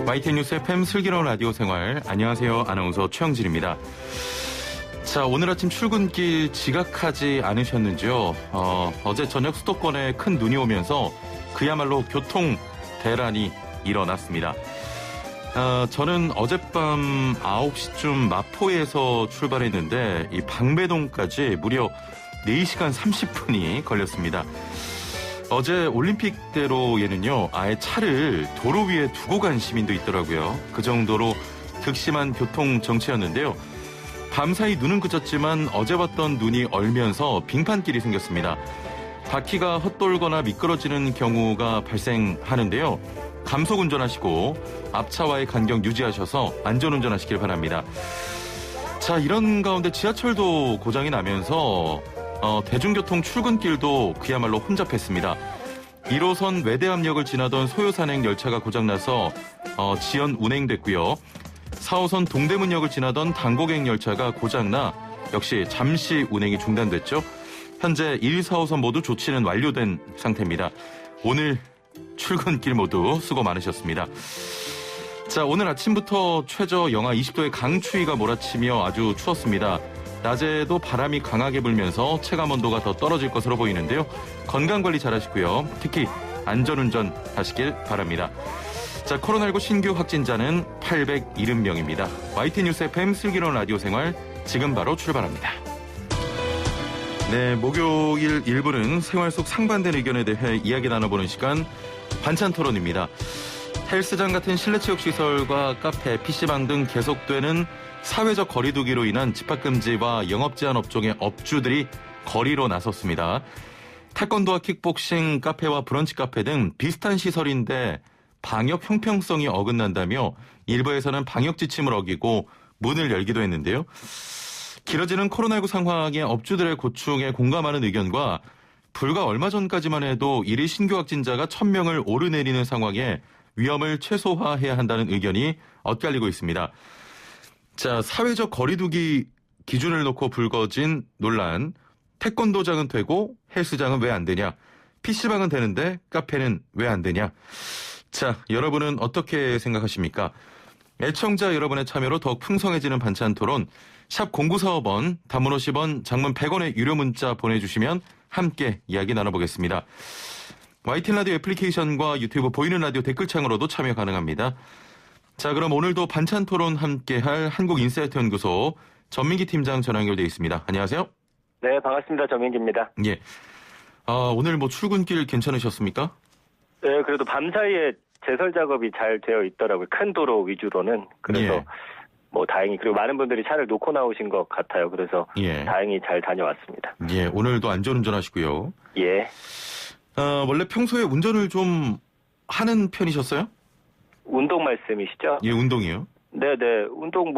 YTN 뉴스 FM 슬기로운 라디오 생활. 안녕하세요. 아나운서 최영진입니다. 자, 오늘 아침 출근길 지각하지 않으셨는지요? 어제 저녁 수도권에 큰 눈이 오면서 그야말로 교통 대란이 일어났습니다. 저는 어젯밤 9시쯤 마포에서 출발했는데 이 방배동까지 무려 4시간 30분이 걸렸습니다. 어제 올림픽대로에는요, 아예 차를 도로 위에 두고 간 시민도 있더라고요. 그 정도로 극심한 교통 정체였는데요. 밤사이 눈은 그쳤지만 어제 봤던 눈이 얼면서 빙판길이 생겼습니다. 바퀴가 헛돌거나 미끄러지는 경우가 발생하는데요. 감속 운전하시고 앞차와의 간격 유지하셔서 안전운전하시길 바랍니다. 자, 이런 가운데 지하철도 고장이 나면서 대중교통 출근길도 그야말로 혼잡했습니다. 1호선 외대암역을 지나던 소요산행 열차가 고장나서 지연 운행됐고요. 4호선 동대문역을 지나던 당고객 열차가 고장나 역시 잠시 운행이 중단됐죠. 현재 1, 4호선 모두 조치는 완료된 상태입니다. 오늘 출근길 모두 수고 많으셨습니다. 자, 오늘 아침부터 최저 영하 20도의 강추위가 몰아치며 아주 추웠습니다. 낮에도 바람이 강하게 불면서 체감온도가 더 떨어질 것으로 보이는데요. 건강관리 잘하시고요. 특히 안전운전 하시길 바랍니다. 자, 코로나19 신규 확진자는 870명입니다. YTN 뉴스 FM 슬기로운 라디오 생활 지금 바로 출발합니다. 네, 목요일 1부는 생활 속 상반된 의견에 대해 이야기 나눠보는 시간 반찬 토론입니다. 헬스장 같은 실내 체육시설과 카페, PC방 등 계속되는 사회적 거리두기로 인한 집합금지와 영업 제한 업종의 업주들이 거리로 나섰습니다. 태권도와 킥복싱, 카페와 브런치 카페 등 비슷한 시설인데 방역 형평성이 어긋난다며 일부에서는 방역 지침을 어기고 문을 열기도 했는데요. 길어지는 코로나19 상황에 업주들의 고충에 공감하는 의견과 불과 얼마 전까지만 해도 일일 신규 확진자가 1000명을 오르내리는 상황에 위험을 최소화해야 한다는 의견이 엇갈리고 있습니다. 자, 사회적 거리두기 기준을 놓고 불거진 논란. 태권도장은 되고 헬스장은 왜 안 되냐? PC방은 되는데 카페는 왜 안 되냐? 자, 여러분은 어떻게 생각하십니까? 애청자 여러분의 참여로 더욱 풍성해지는 반찬 토론. 샵 0945번, 단문 50원, 장문 100원의 유료 문자 보내주시면 함께 이야기 나눠보겠습니다. YTN 라디오 애플리케이션과 유튜브 보이는 라디오 댓글창으로도 참여 가능합니다. 자, 그럼 오늘도 반찬 토론 함께할 한국인사이트연구소 전민기 팀장 전화 연결되어 있습니다. 안녕하세요. 네, 반갑습니다. 전민기입니다. 예. 오늘 출근길 괜찮으셨습니까? 네, 그래도 밤사이에 제설 작업이 잘 되어 있더라고요. 큰 도로 위주로는. 그래서 예. 다행히, 그리고 많은 분들이 차를 놓고 나오신 것 같아요. 그래서 예. 다행히 잘 다녀왔습니다. 예, 오늘도 안전운전 하시고요. 예. 원래 평소에 운전을 좀 하는 편이셨어요? 운동 말씀이시죠? 예, 운동이요. 네네. 운동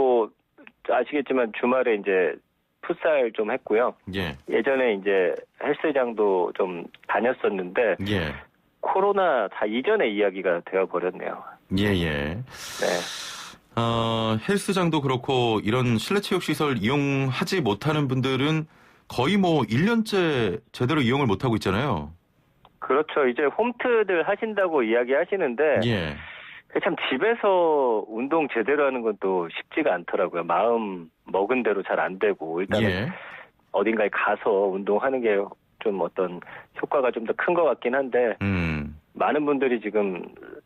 아시겠지만 주말에 이제 풋살 좀 했고요. 예. 예전에 이제 헬스장도 좀 다녔었는데. 예. 코로나 다 이전의 이야기가 되어버렸네요. 예. 네. 헬스장도 그렇고 이런 실내 체육시설 이용하지 못하는 분들은 거의 1년째 제대로 이용을 못하고 있잖아요. 그렇죠. 이제 홈트들 하신다고 이야기하시는데 예. 참 집에서 운동 제대로 하는 건 또 쉽지가 않더라고요. 마음 먹은 대로 잘 안 되고 일단은 예. 어딘가에 가서 운동하는 게 좀 어떤 효과가 좀 더 큰 것 같긴 한데 많은 분들이 지금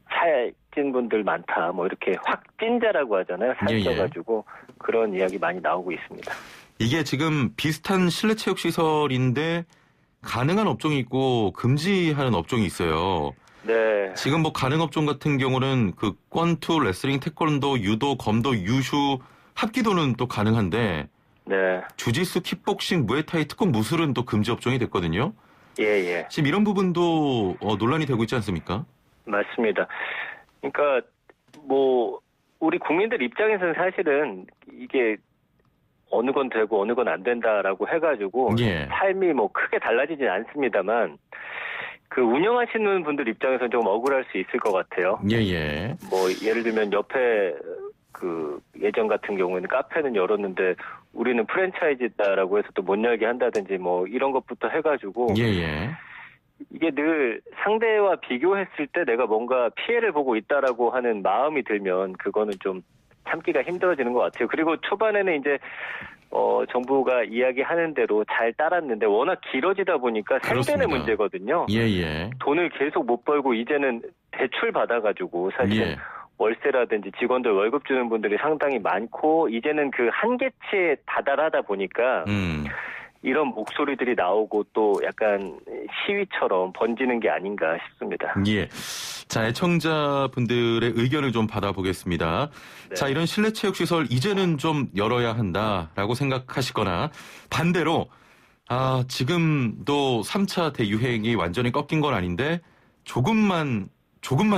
살찐 분들 많다 이렇게 확진자라고 하잖아요. 살쪄가지고 그런 이야기 많이 나오고 있습니다. 이게 지금 비슷한 실내 체육시설인데 가능한 업종이 있고 금지하는 업종이 있어요. 네. 지금 가능 업종 같은 경우는 권투, 레슬링, 태권도, 유도, 검도, 유슈, 합기도는 또 가능한데 네. 주짓수, 킥복싱, 무에타이, 특권, 무술은 또 금지 업종이 됐거든요. 예. 지금 이런 부분도 논란이 되고 있지 않습니까? 맞습니다. 그러니까 우리 국민들 입장에서는 사실은 이게 어느 건 되고 어느 건 안 된다라고 해가지고 삶이 크게 달라지진 않습니다만 그 운영하시는 분들 입장에서는 좀 억울할 수 있을 것 같아요. 예. 예를 들면 옆에 예전 같은 경우에는 카페는 열었는데 우리는 프랜차이즈다라고 해서 또 못 열게 한다든지 이런 것부터 해가지고 예. 이게 늘 상대와 비교했을 때 내가 뭔가 피해를 보고 있다라고 하는 마음이 들면 그거는 좀 참기가 힘들어지는 것 같아요. 그리고 초반에는 이제 정부가 이야기하는 대로 잘 따랐는데 워낙 길어지다 보니까 생존의 문제거든요. 예. 돈을 계속 못 벌고 이제는 대출 받아가지고 사실 월세라든지 직원들 월급 주는 분들이 상당히 많고 이제는 그 한계치에 다다르다 보니까 이런 목소리들이 나오고 또 약간 시위처럼 번지는 게 아닌가 싶습니다. 예. 자, 애청자분들의 의견을 좀 받아보겠습니다. 네. 자, 이런 실내체육시설 이제는 좀 열어야 한다라고 생각하시거나 반대로 지금도 3차 대유행이 완전히 꺾인 건 아닌데 조금만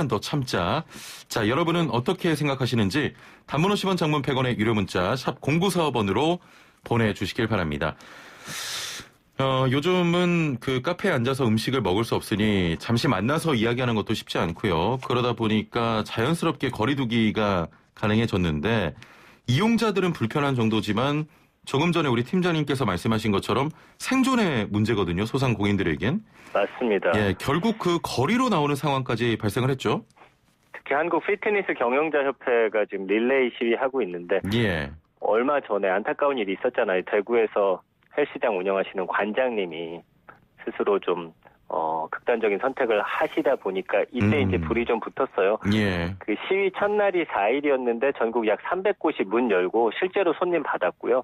더 참자. 자, 여러분은 어떻게 생각하시는지 단문 50원 장문 100원의 유료 문자 샵 0945번으로 보내주시길 바랍니다. 요즘은 그 카페에 앉아서 음식을 먹을 수 없으니 잠시 만나서 이야기하는 것도 쉽지 않고요. 그러다 보니까 자연스럽게 거리 두기가 가능해졌는데 이용자들은 불편한 정도지만 조금 전에 우리 팀장님께서 말씀하신 것처럼 생존의 문제거든요. 소상공인들에겐. 맞습니다. 예, 결국 그 거리로 나오는 상황까지 발생을 했죠. 특히 한국 피트니스 경영자협회가 지금 릴레이 시위하고 있는데 얼마 전에 안타까운 일이 있었잖아요. 대구에서 헬스장 운영하시는 관장님이 스스로 좀 극단적인 선택을 하시다 보니까 이때 이제 불이 좀 붙었어요. 그 시위 첫날이 4일이었는데 전국 약 300곳이 문 열고 실제로 손님 받았고요.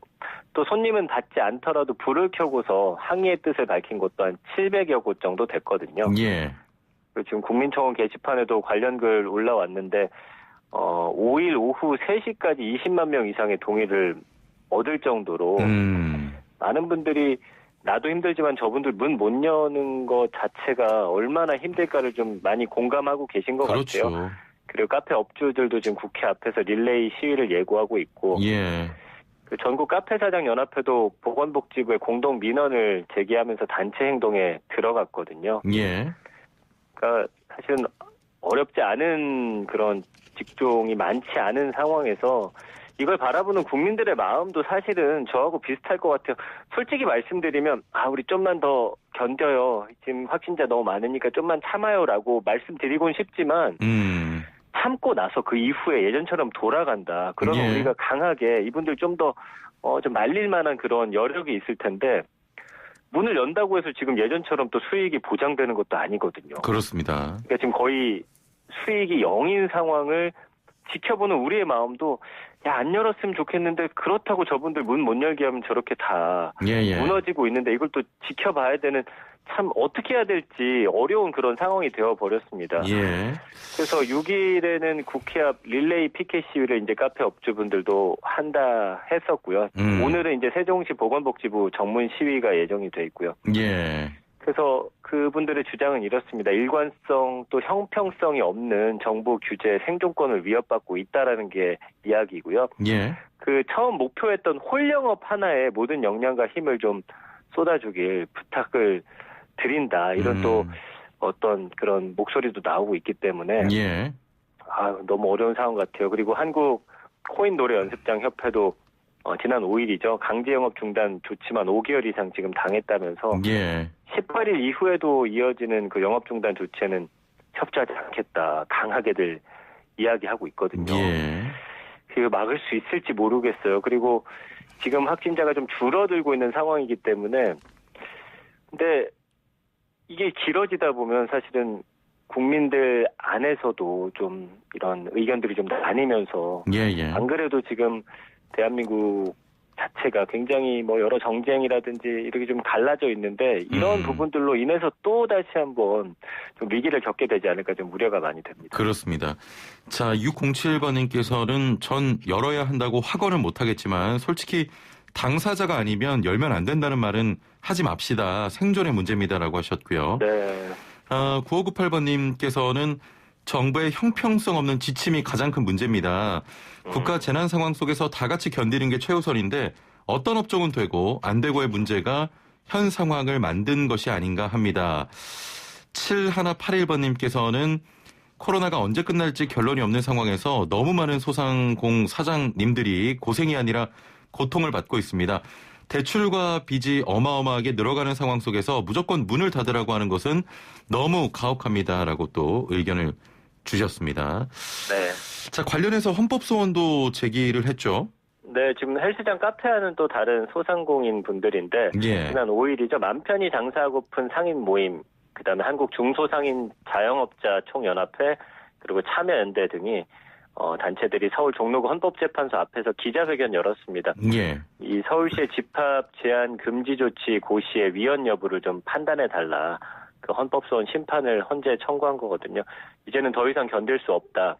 또 손님은 받지 않더라도 불을 켜고서 항의의 뜻을 밝힌 곳도 한 700여 곳 정도 됐거든요. 그리고 지금 국민청원 게시판에도 관련 글 올라왔는데 5일 오후 3시까지 20만 명 이상의 동의를 얻을 정도로 많은 분들이 나도 힘들지만 저분들 문 못 여는 것 자체가 얼마나 힘들까를 좀 많이 공감하고 계신 것 같아요. 그리고 카페 업주들도 지금 국회 앞에서 릴레이 시위를 예고하고 있고 그 전국 카페사장연합회도 보건복지부에 공동 민원을 제기하면서 단체 행동에 들어갔거든요. 그러니까 사실은 어렵지 않은 그런 직종이 많지 않은 상황에서 이걸 바라보는 국민들의 마음도 사실은 저하고 비슷할 것 같아요. 솔직히 말씀드리면 우리 좀만 더 견뎌요. 지금 확진자 너무 많으니까 좀만 참아요라고 말씀드리곤 싶지만 참고 나서 그 이후에 예전처럼 돌아간다. 그러면 우리가 강하게 이분들 좀 더 좀 말릴 만한 그런 여력이 있을 텐데 문을 연다고 해서 지금 예전처럼 또 수익이 보장되는 것도 아니거든요. 그렇습니다. 그러니까 지금 거의 수익이 0인 상황을 지켜보는 우리의 마음도 안 열었으면 좋겠는데 그렇다고 저분들 문 못 열게 하면 저렇게 다 무너지고 있는데 이걸 또 지켜봐야 되는 참 어떻게 해야 될지 어려운 그런 상황이 되어버렸습니다. 그래서 6일에는 국회 앞 릴레이 피켓 시위를 이제 카페 업주분들도 한다 했었고요. 오늘은 이제 세종시 보건복지부 정문 시위가 예정이 돼 있고요. 그래서 그분들의 주장은 이렇습니다. 일관성 또 형평성이 없는 정부 규제 생존권을 위협받고 있다라는 게 이야기고요. 그 처음 목표했던 홀 영업 하나에 모든 역량과 힘을 좀 쏟아주길 부탁을 드린다. 이런 또 어떤 그런 목소리도 나오고 있기 때문에 너무 어려운 상황 같아요. 그리고 한국 코인 노래 연습장 협회도 지난 5일이죠. 강제 영업 중단 조치만 5개월 이상 지금 당했다면서 18일 이후에도 이어지는 그 영업 중단 조치에는 협조하지 않겠다. 강하게들 이야기하고 있거든요. 그거 막을 수 있을지 모르겠어요. 그리고 지금 확진자가 좀 줄어들고 있는 상황이기 때문에 근데 이게 길어지다 보면 사실은 국민들 안에서도 좀 이런 의견들이 좀 나뉘면서 안 그래도 지금 대한민국 자체가 굉장히 여러 정쟁이라든지 이렇게 좀 갈라져 있는데 이런 부분들로 인해서 또 다시 한번 좀 위기를 겪게 되지 않을까 좀 우려가 많이 됩니다. 그렇습니다. 자, 6007번님께서는 전 열어야 한다고 확언을 못하겠지만 솔직히 당사자가 아니면 열면 안 된다는 말은 하지 맙시다. 생존의 문제입니다라고 하셨고요. 9598번님께서는 정부의 형평성 없는 지침이 가장 큰 문제입니다. 국가 재난 상황 속에서 다 같이 견디는 게 최우선인데 어떤 업종은 되고 안 되고의 문제가 현 상황을 만든 것이 아닌가 합니다. 7181번님께서는 코로나가 언제 끝날지 결론이 없는 상황에서 너무 많은 소상공 사장님들이 고생이 아니라 고통을 받고 있습니다. 대출과 빚이 어마어마하게 늘어가는 상황 속에서 무조건 문을 닫으라고 하는 것은 너무 가혹합니다라고 또 의견을 주셨습니다. 네. 자, 관련해서 헌법소원도 제기를 했죠. 네, 지금 헬스장 카페하는 또 다른 소상공인 분들인데 예. 지난 5일이죠. 맘 편히 장사하고픈 상인 모임, 그다음에 한국 중소상인 자영업자 총연합회, 그리고 참여연대 등이 단체들이 서울 종로구 헌법재판소 앞에서 기자회견 열었습니다. 예. 이 서울시의 집합 제한 금지 조치 고시의 위헌 여부를 좀 판단해달라. 그 헌법소원 심판을 헌재에 청구한 거거든요. 이제는 더 이상 견딜 수 없다.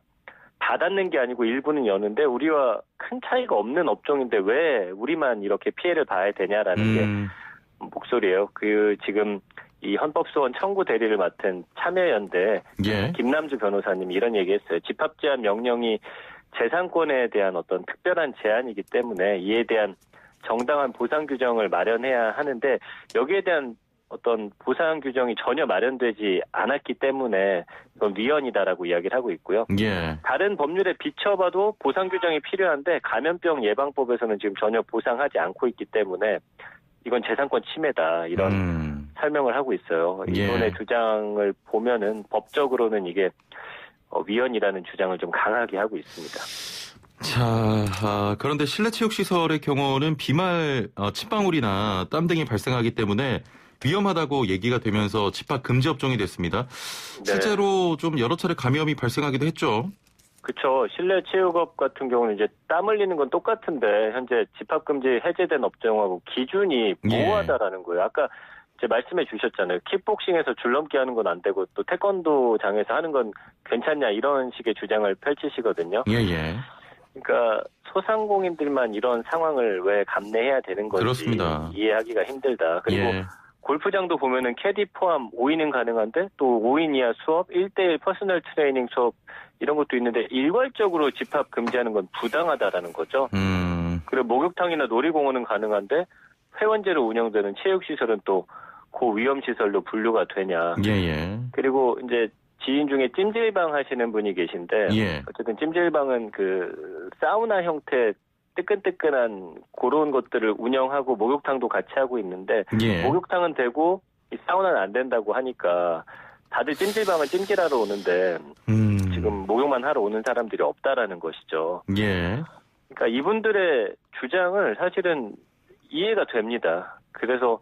닫았는 게 아니고 일부는 여는데 우리와 큰 차이가 없는 업종인데 왜 우리만 이렇게 피해를 봐야 되냐라는 게 목소리예요. 지금 이 헌법소원 청구 대리를 맡은 참여연대 예. 김남주 변호사님이 이런 얘기했어요. 집합제한 명령이 재산권에 대한 어떤 특별한 제한이기 때문에 이에 대한 정당한 보상 규정을 마련해야 하는데 여기에 대한 어떤 보상 규정이 전혀 마련되지 않았기 때문에 이건 위헌이다라고 이야기를 하고 있고요. 예. 다른 법률에 비춰봐도 보상 규정이 필요한데 감염병 예방법에서는 지금 전혀 보상하지 않고 있기 때문에 이건 재산권 침해다 이런 설명을 하고 있어요. 이번의 주장을 보면은 법적으로는 이게 위헌이라는 주장을 좀 강하게 하고 있습니다. 자, 그런데 실내 체육시설의 경우는 비말 침방울이나 땀 등이 발생하기 때문에 위험하다고 얘기가 되면서 집합 금지 업종이 됐습니다. 네. 실제로 좀 여러 차례 감염이 발생하기도 했죠. 그렇죠. 실내 체육업 같은 경우는 이제 땀 흘리는 건 똑같은데 현재 집합 금지 해제된 업종하고 기준이 모호하다라는 거예요. 아까 이제 말씀해 주셨잖아요. 킥복싱에서 줄넘기 하는 건 안 되고 또 태권도장에서 하는 건 괜찮냐 이런 식의 주장을 펼치시거든요. 예. 그러니까 소상공인들만 이런 상황을 왜 감내해야 되는 건지 그렇습니다. 이해하기가 힘들다. 그리고 골프장도 보면은 캐디 포함 5인은 가능한데 또 5인 이하 수업, 1대1 퍼스널 트레이닝 수업 이런 것도 있는데 일괄적으로 집합 금지하는 건 부당하다라는 거죠. 그리고 목욕탕이나 놀이공원은 가능한데 회원제로 운영되는 체육시설은 또 고위험시설로 분류가 되냐. 예. 그리고 이제 지인 중에 찜질방 하시는 분이 계신데 어쨌든 찜질방은 그 사우나 형태 뜨끈뜨끈한 그런 것들을 운영하고 목욕탕도 같이 하고 있는데 목욕탕은 되고 이 사우나는 안 된다고 하니까 다들 찜질방은 찜질하러 오는데 지금 목욕만 하러 오는 사람들이 없다라는 것이죠. 그러니까 이분들의 주장을 사실은 이해가 됩니다. 그래서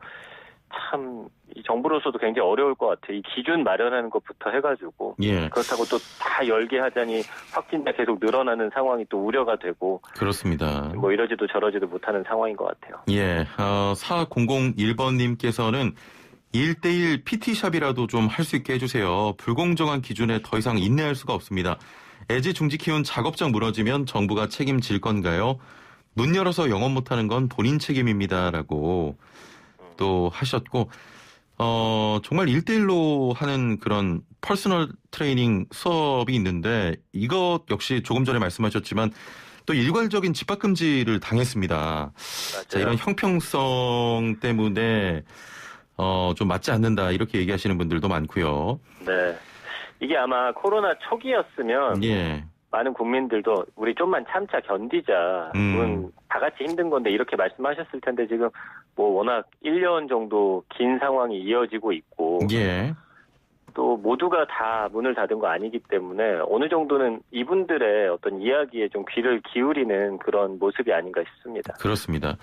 참 이 정부로서도 굉장히 어려울 것 같아요. 이 기준 마련하는 것부터 해가지고 그렇다고 또 다 열게 하자니 확진자 계속 늘어나는 상황이 또 우려가 되고 그렇습니다. 뭐 이러지도 저러지도 못하는 상황인 것 같아요. 4001번님께서는 1대1 PT샵이라도 좀 할 수 있게 해주세요. 불공정한 기준에 더 이상 인내할 수가 없습니다. 애지중지 키운 작업장 무너지면 정부가 책임질 건가요? 문 열어서 영업 못하는 건 본인 책임입니다라고 또 하셨고 정말 1대1로 하는 그런 퍼스널 트레이닝 수업이 있는데 이것 역시 조금 전에 말씀하셨지만 또 일괄적인 집합금지를 당했습니다. 자, 이런 형평성 때문에 좀 맞지 않는다 이렇게 얘기하시는 분들도 많고요. 네, 이게 아마 코로나 초기였으면 많은 국민들도 우리 좀만 참자 견디자. 물론 다 같이 힘든 건데 이렇게 말씀하셨을 텐데 지금 뭐 워낙 1년 정도 긴 상황이 이어지고 있고 또 모두가 다 문을 닫은 거 아니기 때문에 어느 정도는 이분들의 어떤 이야기에 좀 귀를 기울이는 그런 모습이 아닌가 싶습니다. 그렇습니다.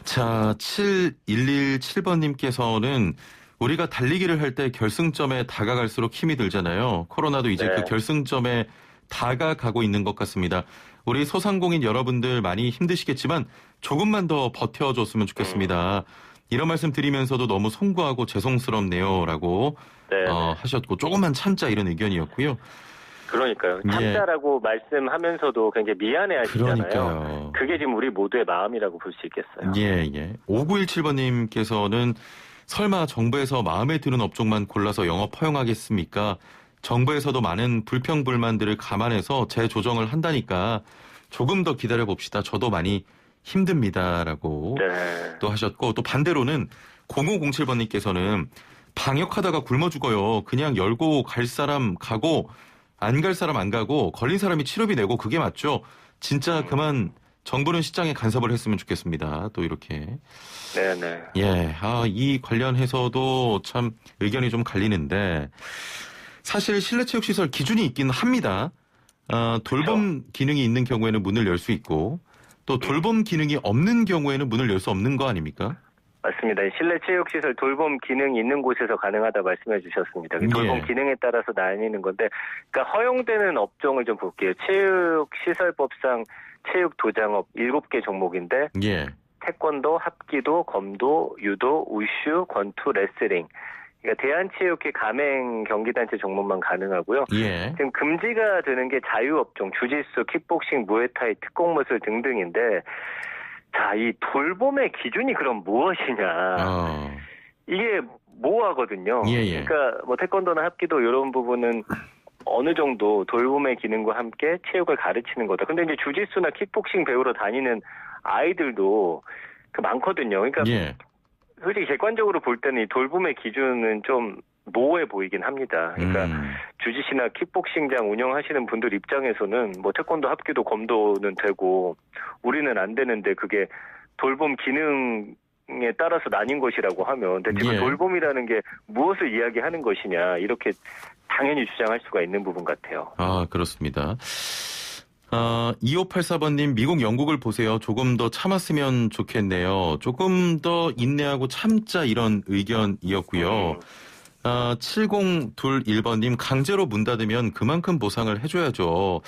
자, 7117번님께서는 우리가 달리기를 할 때 결승점에 다가갈수록 힘이 들잖아요. 코로나도 이제 그 결승점에 다가가고 있는 것 같습니다. 우리 소상공인 여러분들 많이 힘드시겠지만 조금만 더 버텨줬으면 좋겠습니다. 이런 말씀 드리면서도 너무 송구하고 죄송스럽네요 라고 하셨고 조금만 참자 이런 의견이었고요. 그러니까요. 참자라고 말씀하면서도 굉장히 미안해하시잖아요. 그러니까요. 그게 지금 우리 모두의 마음이라고 볼 수 있겠어요. 5917번님께서는 설마 정부에서 마음에 드는 업종만 골라서 영업 허용하겠습니까? 정부에서도 많은 불평불만들을 감안해서 재조정을 한다니까 조금 더 기다려봅시다. 저도 많이 힘듭니다라고 또 하셨고 또 반대로는 0507번님께서는 방역하다가 굶어 죽어요. 그냥 열고 갈 사람 가고 안 갈 사람 안 가고 걸린 사람이 치료비 내고 그게 맞죠. 진짜 그만 정부는 시장에 간섭을 했으면 좋겠습니다. 또 이렇게. 네네. 예, 이 관련해서도 참 의견이 좀 갈리는데 사실 실내체육시설 기준이 있긴 합니다. 돌봄 기능이 있는 경우에는 문을 열 수 있고 또 돌봄 기능이 없는 경우에는 문을 열 수 없는 거 아닙니까? 맞습니다. 실내체육시설 돌봄 기능이 있는 곳에서 가능하다 말씀해 주셨습니다. 돌봄 기능에 따라서 나뉘는 건데, 그러니까 허용되는 업종을 좀 볼게요. 체육시설법상 체육도장업 7개 종목인데, 태권도, 합기도, 검도, 유도, 우슈, 권투, 레슬링. 그러니까 대한체육회 가맹 경기단체 종목만 가능하고요. 지금 금지가 되는 게 자유업종, 주짓수, 킥복싱, 무에타이, 특공무술 등등인데, 자, 이 돌봄의 기준이 그럼 무엇이냐. 이게 모호하거든요. 그러니까 뭐 태권도나 합기도 이런 부분은 어느 정도 돌봄의 기능과 함께 체육을 가르치는 거다. 근데 이제 주짓수나 킥복싱 배우러 다니는 아이들도 많거든요. 그러니까 솔직히 객관적으로 볼 때는 이 돌봄의 기준은 좀 모호해 보이긴 합니다. 그러니까 주짓이나 킥복싱장 운영하시는 분들 입장에서는 뭐 태권도, 합기도, 검도는 되고 우리는 안 되는데 그게 돌봄 기능에 따라서 나뉜 것이라고 하면 대체 돌봄이라는 게 무엇을 이야기하는 것이냐 이렇게 당연히 주장할 수가 있는 부분 같아요. 그렇습니다. 2584번님 미국 영국을 보세요. 조금 더 참았으면 좋겠네요. 조금 더 인내하고 참자 이런 의견이었고요. 7021번님 강제로 문 닫으면 그만큼 보상을 해줘야죠.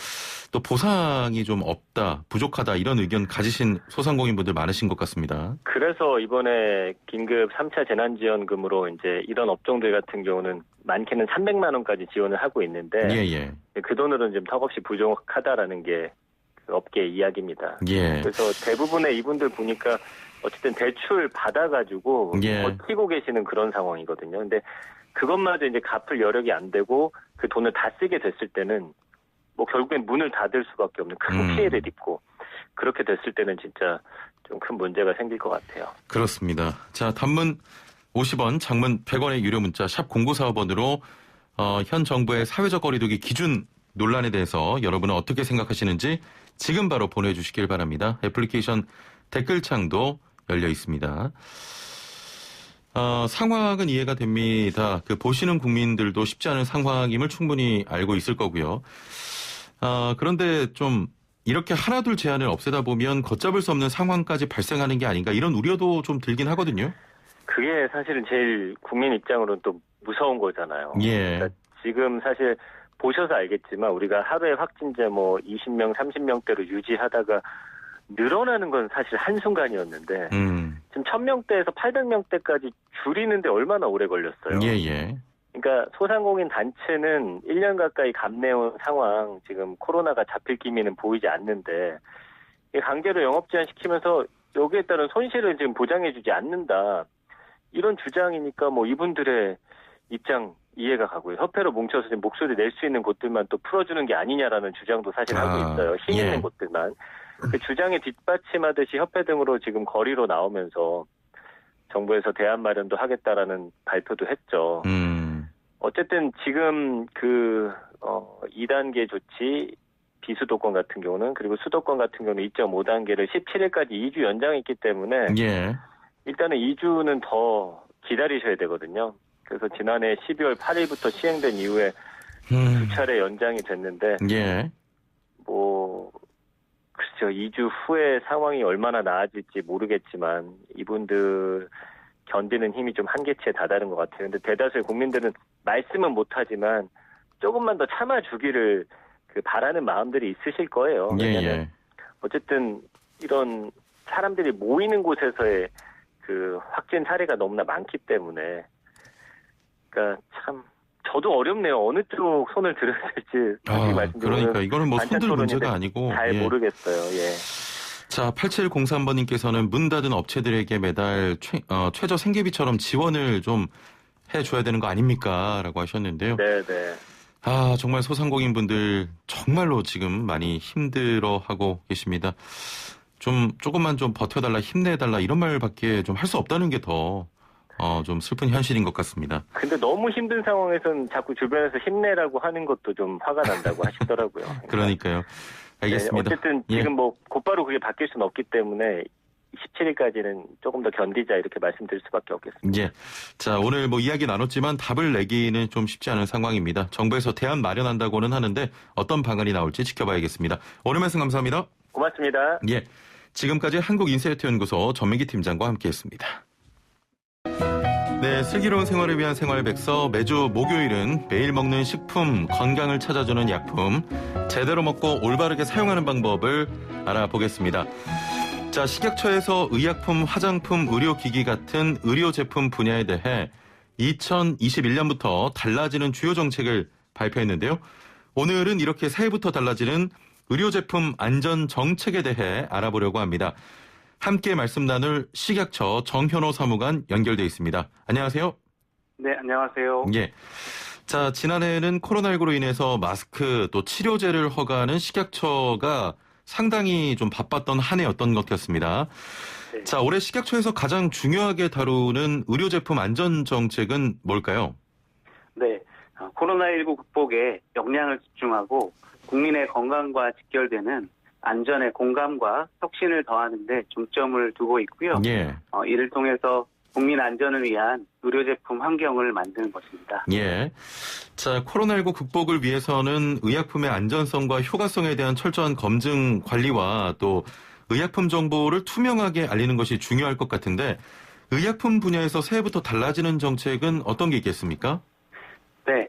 또 보상이 좀 없다, 부족하다 이런 의견 가지신 소상공인분들 많으신 것 같습니다. 그래서 이번에 긴급 3차 재난지원금으로 이제 이런 업종들 같은 경우는 많게는 300만 원까지 지원을 하고 있는데 그 돈으로는 좀 턱없이 부족하다라는 게 그 업계 이야기입니다. 그래서 대부분의 이분들 보니까 어쨌든 대출 받아가지고 버티고 계시는 그런 상황이거든요. 근데 그것마저 이제 갚을 여력이 안 되고 그 돈을 다 쓰게 됐을 때는 뭐 결국엔 문을 닫을 수밖에 없는 큰 피해를 입고 그렇게 됐을 때는 진짜 좀 큰 문제가 생길 것 같아요. 그렇습니다. 자, 단문 50원, 장문 100원의 유료 문자 샵 0945번으로 현 정부의 사회적 거리두기 기준 논란에 대해서 여러분은 어떻게 생각하시는지 지금 바로 보내주시길 바랍니다. 애플리케이션 댓글창도 열려 있습니다. 상황은 이해가 됩니다. 보시는 국민들도 쉽지 않은 상황임을 충분히 알고 있을 거고요. 그런데 좀 이렇게 하나둘 제한을 없애다 보면 걷잡을 수 없는 상황까지 발생하는 게 아닌가 이런 우려도 좀 들긴 하거든요. 그게 사실은 제일 국민 입장으로는 또 무서운 거잖아요. 그러니까 지금 사실 보셔서 알겠지만 우리가 하루에 확진자 뭐 20명, 30명대로 유지하다가 늘어나는 건 사실 한순간이었는데 지금 1000명대에서 800명대까지 줄이는데 얼마나 오래 걸렸어요. 그러니까 소상공인 단체는 1년 가까이 감내온 상황 지금 코로나가 잡힐 기미는 보이지 않는데 강제로 영업 제한시키면서 여기에 따른 손실을 지금 보장해주지 않는다. 이런 주장이니까 뭐 이분들의 입장 이해가 가고요. 협회로 뭉쳐서 지금 목소리 낼 수 있는 곳들만 또 풀어주는 게 아니냐라는 주장도 사실 하고 있어요. 힘 있는 곳들만. 그 주장에 뒷받침하듯이 협회 등으로 지금 거리로 나오면서 정부에서 대안 마련도 하겠다라는 발표도 했죠. 어쨌든 지금 2단계 조치 비수도권 같은 경우는 그리고 수도권 같은 경우는 2.5단계를 17일까지 2주 연장했기 때문에 일단은 2주는 더 기다리셔야 되거든요. 그래서 지난해 12월 8일부터 시행된 이후에 두 차례 연장이 됐는데 뭐 글쎄요. 2주 후에 상황이 얼마나 나아질지 모르겠지만 이분들 견디는 힘이 좀 한계치에 다다른 것 같아요. 근데 대다수의 국민들은 말씀은 못하지만 조금만 더 참아주기를 바라는 마음들이 있으실 거예요. 왜냐하면 어쨌든 이런 사람들이 모이는 곳에서의 확진 사례가 너무나 많기 때문에 그러니까 참 저도 어렵네요. 어느 쪽 손을 들어야 될지 말씀드리면 그러니까 이거는 뭐 손들 문제가 아니고 잘 모르겠어요. 자, 8703번님께서는 문 닫은 업체들에게 매달 최저 생계비처럼 지원을 좀 해줘야 되는 거 아닙니까? 라고 하셨는데요. 네네. 정말 소상공인분들 정말로 지금 많이 힘들어하고 계십니다. 조금만 좀 버텨달라, 힘내달라 이런 말밖에 좀 할 수 없다는 게 더 좀 슬픈 현실인 것 같습니다. 근데 너무 힘든 상황에서는 자꾸 주변에서 힘내라고 하는 것도 좀 화가 난다고 하시더라고요. 그러니까요. 알겠습니다. 네, 어쨌든 지금 뭐 곧바로 그게 바뀔 수는 없기 때문에 17일까지는 조금 더 견디자 이렇게 말씀드릴 수밖에 없겠습니다. 예. 자, 오늘 뭐 이야기 나눴지만 답을 내기는 좀 쉽지 않은 상황입니다. 정부에서 대안 마련한다고는 하는데 어떤 방안이 나올지 지켜봐야겠습니다. 오늘 말씀 감사합니다. 고맙습니다. 예. 지금까지 한국인쇄이트연구소 전민기 팀장과 함께했습니다. 네, 슬기로운 생활을 위한 생활백서 매주 목요일은 매일 먹는 식품, 건강을 찾아주는 약품, 제대로 먹고 올바르게 사용하는 방법을 알아보겠습니다. 자, 식약처에서 의약품, 화장품, 의료기기 같은 의료제품 분야에 대해 2021년부터 달라지는 주요 정책을 발표했는데요. 오늘은 이렇게 새해부터 달라지는 의료제품 안전 정책에 대해 알아보려고 합니다. 함께 말씀 나눌 식약처 정현호 사무관 연결돼 있습니다. 안녕하세요. 네, 안녕하세요. 예. 자, 지난해에는 코로나19로 인해서 마스크 또 치료제를 허가하는 식약처가 상당히 좀 바빴던 한 해였던 것 같습니다. 네. 자, 올해 식약처에서 가장 중요하게 다루는 의료제품 안전 정책은 뭘까요? 네, 코로나19 극복에 역량을 집중하고 국민의 건강과 직결되는 안전의 공감과 혁신을 더하는 데 중점을 두고 있고요. 예. 이를 통해서 국민 안전을 위한 의료제품 환경을 만드는 것입니다. 예. 자, 코로나19 극복을 위해서는 의약품의 안전성과 효과성에 대한 철저한 검증 관리와 또 의약품 정보를 투명하게 알리는 것이 중요할 것 같은데 의약품 분야에서 새해부터 달라지는 정책은 어떤 게 있겠습니까? 네,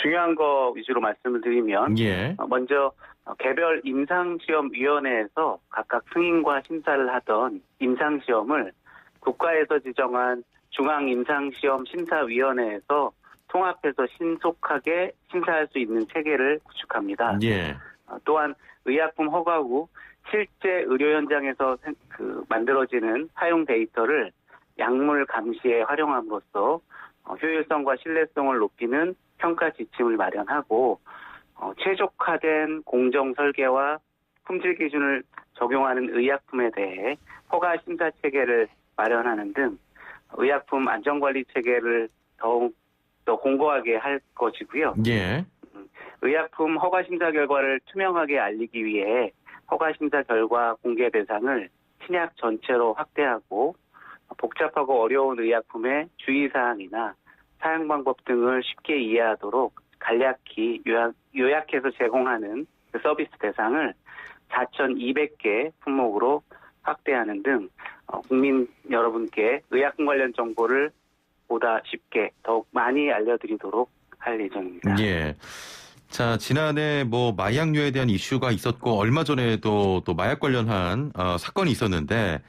중요한 거 위주로 말씀을 드리면 예. 먼저 개별 임상시험위원회에서 각각 승인과 심사를 하던 임상시험을 국가에서 지정한 중앙임상시험심사위원회에서 통합해서 신속하게 심사할 수 있는 체계를 구축합니다. 예. 또한 의약품 허가 후 실제 의료 현장에서 만들어지는 사용 데이터를 약물 감시에 활용함으로써 효율성과 신뢰성을 높이는 평가 지침을 마련하고 최적화된 공정 설계와 품질 기준을 적용하는 의약품에 대해 허가 심사 체계를 마련하는 등 의약품 안전관리 체계를 더욱 더 공고하게 할 것이고요. 예. 의약품 허가 심사 결과를 투명하게 알리기 위해 허가 심사 결과 공개 대상을 신약 전체로 확대하고 복잡하고 어려운 의약품의 주의사항이나 사용 방법 등을 쉽게 이해하도록 간략히 요약해서 제공하는 그 서비스 대상을 4,200개 품목으로 확대하는 등 국민 여러분께 의약품 관련 정보를 보다 쉽게 더욱 많이 알려드리도록 할 예정입니다. 예. 자, 지난해 뭐 마약류에 대한 이슈가 있었고 얼마 전에도 또 마약 관련한 사건이 있었는데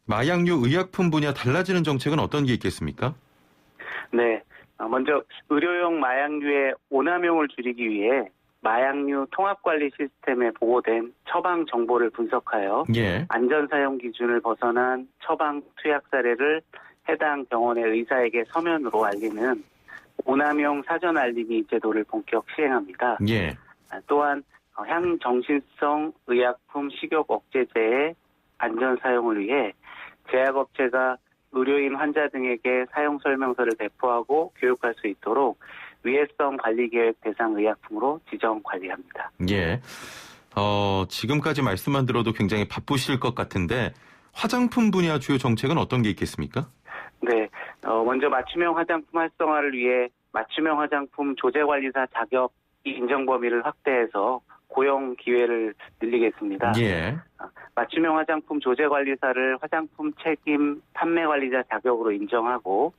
마약류 의약품 분야 달라지는 정책은 어떤 게 있겠습니까? 네, 먼저 의료용 마약류의 오남용을 줄이기 위해 마약류 통합관리 시스템에 보고된 처방 정보를 분석하여 예. 안전사용 기준을 벗어난 처방 투약 사례를 해당 병원의 의사에게 서면으로 알리는 오남용 사전 알림이 제도를 본격 시행합니다. 예. 또한 향정신성 의약품 식욕 억제제의 안전 사용을 위해 제약업체가 의료인 환자 등에게 사용 설명서를 배포하고 교육할 수 있도록 위해성 관리 계획 대상 의약품으로 지정 관리합니다. 예. 지금까지 말씀만 들어도 굉장히 바쁘실 것 같은데 화장품 분야 주요 정책은 어떤 게 있겠습니까? 네. 먼저 맞춤형 화장품 활성화를 위해 맞춤형 화장품 조제관리사 자격 인정 범위를 확대해서 고용 기회를 늘리겠습니다. 예. 맞춤형 화장품 조제관리사를 화장품 책임 판매관리자 자격으로 인정하고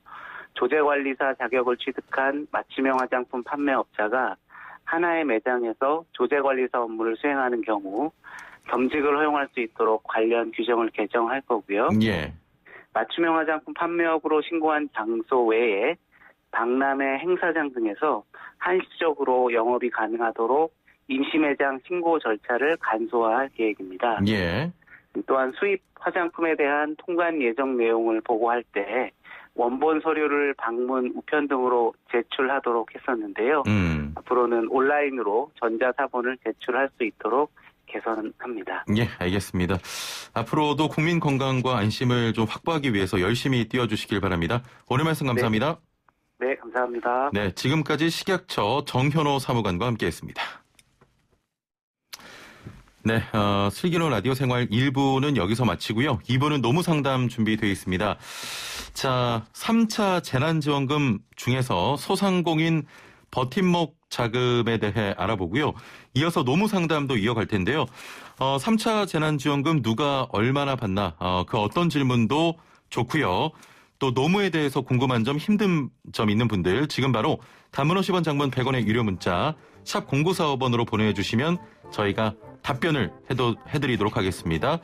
조제관리사 자격을 취득한 맞춤형 화장품 판매업자가 하나의 매장에서 조제관리사 업무를 수행하는 경우 겸직을 허용할 수 있도록 관련 규정을 개정할 거고요. 예. 맞춤형 화장품 판매업으로 신고한 장소 외에 박람회 행사장 등에서 한시적으로 영업이 가능하도록 임시매장 신고 절차를 간소화할 계획입니다. 예. 또한 수입 화장품에 대한 통관 예정 내용을 보고할 때 원본 서류를 방문 우편 등으로 제출하도록 했었는데요. 앞으로는 온라인으로 전자사본을 제출할 수 있도록 개선합니다. 예, 알겠습니다. 앞으로도 국민 건강과 안심을 좀 확보하기 위해서 열심히 뛰어주시길 바랍니다. 오늘 말씀 감사합니다. 네, 감사합니다. 네, 지금까지 식약처 정현호 사무관과 함께했습니다. 네, 슬기로운 라디오 생활 1부는 여기서 마치고요. 2부는 노무상담 준비되어 있습니다. 자, 3차 재난지원금 중에서 소상공인 버팀목 자금에 대해 알아보고요. 이어서 노무상담도 이어갈 텐데요. 3차 재난지원금 누가 얼마나 받나, 그 어떤 질문도 좋고요. 또 노무에 대해서 궁금한 점, 힘든 점 있는 분들 지금 바로 단문 50원, 장문 100원의 유료 문자 샵 0945번으로 보내주시면 저희가 답변을 해드리도록 하겠습니다.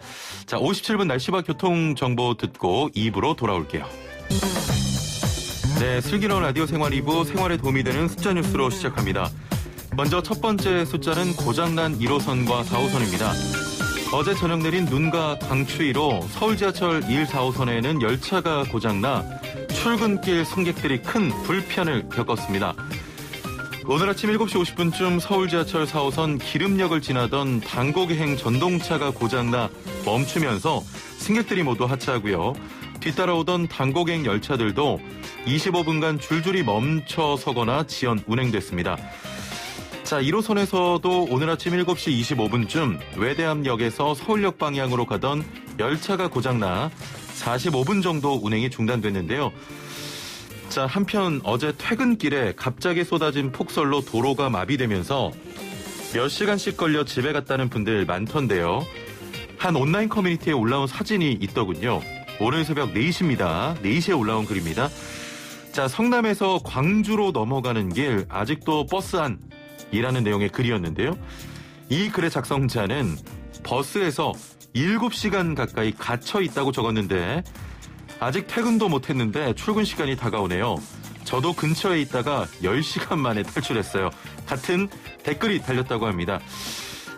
자, 57분 날씨와 교통정보 듣고 2부로 돌아올게요. 네, 슬기로운 라디오 생활 2부 생활에 도움이 되는 숫자 뉴스로 시작합니다. 먼저 첫 번째 숫자는 고장난 1호선과 4호선입니다. 어제 저녁 내린 눈과 강추위로 서울 지하철 1, 4호선에는 열차가 고장나 출근길 승객들이 큰 불편을 겪었습니다. 오늘 아침 7시 50분쯤 서울 지하철 4호선 기름역을 지나던 당고개행 전동차가 고장나 멈추면서 승객들이 모두 하차하고요. 뒤따라오던 당고개행 열차들도 25분간 줄줄이 멈춰 서거나 지연 운행됐습니다. 자, 1호선에서도 오늘 아침 7시 25분쯤 외대암역에서 서울역 방향으로 가던 열차가 고장나 45분 정도 운행이 중단됐는데요. 자, 한편 어제 퇴근길에 갑자기 쏟아진 폭설로 도로가 마비되면서 몇 시간씩 걸려 집에 갔다는 분들 많던데요. 한 온라인 커뮤니티에 올라온 사진이 있더군요. 오늘 새벽 4시입니다. 4시에 올라온 글입니다. 자, 성남에서 광주로 넘어가는 길 아직도 버스 안이라는 내용의 글이었는데요. 이 글의 작성자는 버스에서 7시간 가까이 갇혀 있다고 적었는데 아직 퇴근도 못했는데 출근 시간이 다가오네요. 저도 근처에 있다가 10시간 만에 탈출했어요. 같은 댓글이 달렸다고 합니다.